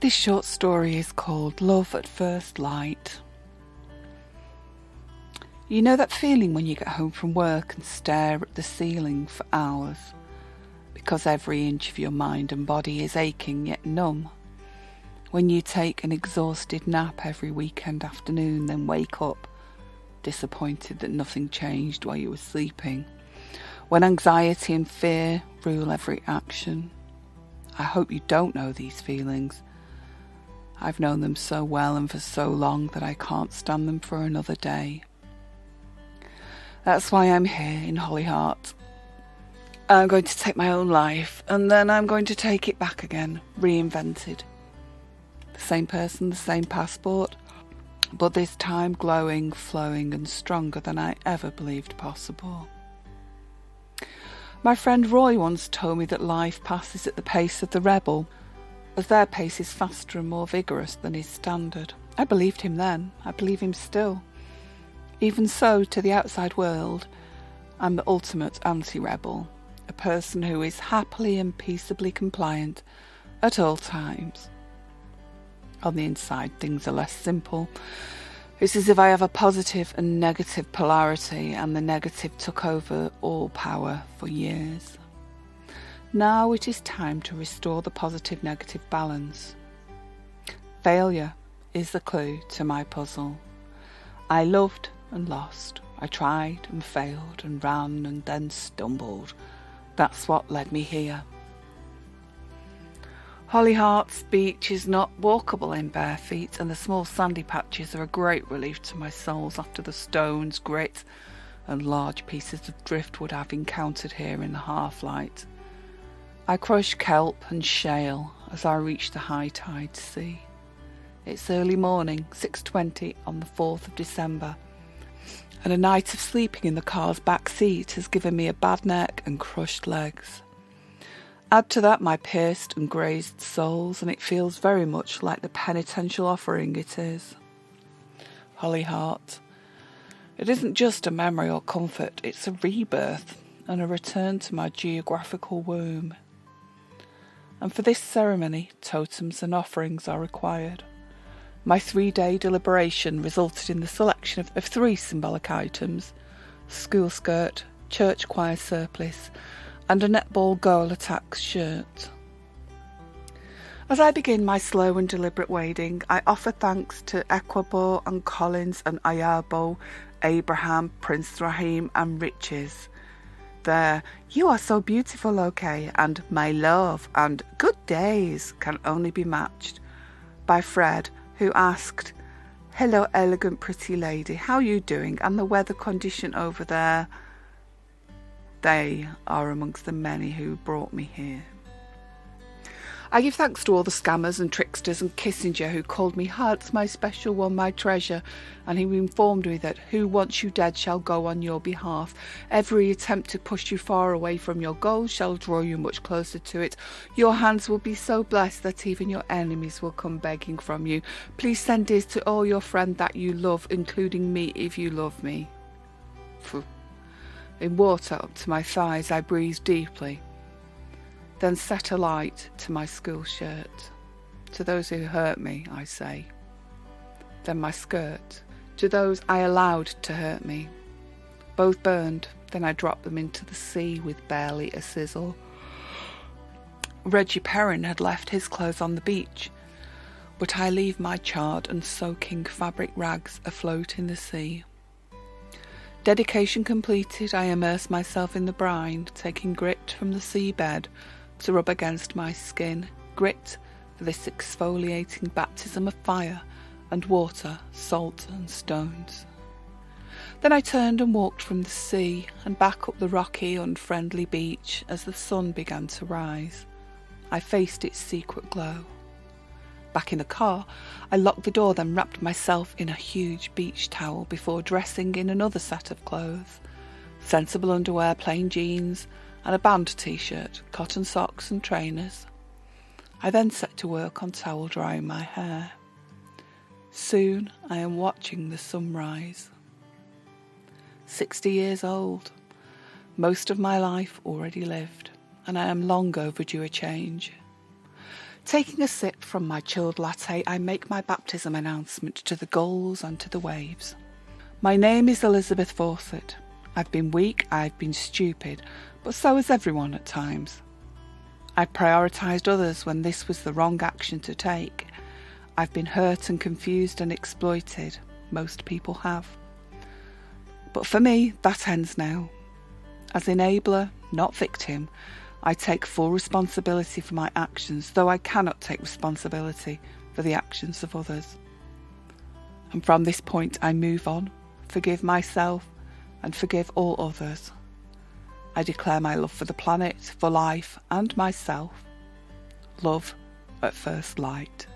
This short story is called Love at First Light. You know that feeling when you get home from work and stare at the ceiling for hours because every inch of your mind and body is aching yet numb? When you take an exhausted nap every weekend afternoon, then wake up disappointed that nothing changed while you were sleeping? When anxiety and fear rule every action? I hope you don't know these feelings. I've known them so well and for so long that I can't stand them for another day. That's why I'm here in Hollyheart. I'm going to take my own life, and then I'm going to take it back again, reinvented. The same person, the same passport, but this time glowing, flowing and stronger than I ever believed possible. My friend Roy once told me that life passes at the pace of the rebel, as their pace is faster and more vigorous than his standard. I believed him then, I believe him still. Even so, to the outside world, I'm the ultimate anti-rebel, a person who is happily and peaceably compliant at all times. On the inside, things are less simple. It's as if I have a positive and negative polarity, and the negative took over all power for years. Now it is time to restore the positive-negative balance. Failure is the clue to my puzzle. I loved and lost. I tried and failed and ran and then stumbled. That's what led me here. Hollyheart's beach is not walkable in bare feet, and the small sandy patches are a great relief to my soles after the stones, grit and large pieces of driftwood I've encountered here in the half-light. I crush kelp and shale as I reach the high tide sea. It's early morning, 6:20 on the 4th of December, and a night of sleeping in the car's back seat has given me a bad neck and crushed legs. Add to that my pierced and grazed soles, and it feels very much like the penitential offering it is. Hollyheart. It isn't just a memory or comfort, it's a rebirth and a return to my geographical womb. And for this ceremony, totems and offerings are required. My 3-day deliberation resulted in the selection of 3 symbolic items: school skirt, church choir surplice, and a netball goal attack shirt. As I begin my slow and deliberate wading, I offer thanks to Equabor and Collins and Ayabo, Abraham, Prince Rahim and Riches. There, "You are so beautiful, okay," and "My love," and "Good days" can only be matched by Fred, who asked, "Hello, elegant pretty lady, how are you doing, and the weather condition over there?" They are amongst the many who brought me here. I give thanks to all the scammers and tricksters and Kissinger who called me "Hearts, my special one, my treasure," and who informed me that who wants you dead shall go on your behalf. Every attempt to push you far away from your goal shall draw you much closer to it. Your hands will be so blessed that even your enemies will come begging from you. Please send this to all your friends that you love, including me if you love me. Phew. In water up to my thighs I breathe deeply, then set a light to my school shirt. To those who hurt me, I say. Then my skirt, to those I allowed to hurt me. Both burned, then I dropped them into the sea with barely a sizzle. Reggie Perrin had left his clothes on the beach, but I leave my charred and soaking fabric rags afloat in the sea. Dedication completed, I immerse myself in the brine, taking grit from the seabed to rub against my skin, grit for this exfoliating baptism of fire and water, salt and stones. Then I turned and walked from the sea and back up the rocky, unfriendly beach as the sun began to rise. I faced its secret glow. Back in the car, I locked the door, then wrapped myself in a huge beach towel before dressing in another set of clothes. Sensible underwear, plain jeans, and a band t-shirt, cotton socks and trainers. I then set to work on towel drying my hair. Soon I am watching the sunrise. 60 years old, most of my life already lived, and I am long overdue a change. Taking a sip from my chilled latte, I make my baptism announcement to the gulls and to the waves. My name is Elizabeth Fawcett. I've been weak, I've been stupid, but so has everyone at times. I've prioritised others when this was the wrong action to take. I've been hurt and confused and exploited. Most people have. But for me, that ends now. As enabler, not victim, I take full responsibility for my actions, though I cannot take responsibility for the actions of others. And from this point I move on, forgive myself and forgive all others. I declare my love for the planet, for life and myself. Love at first light.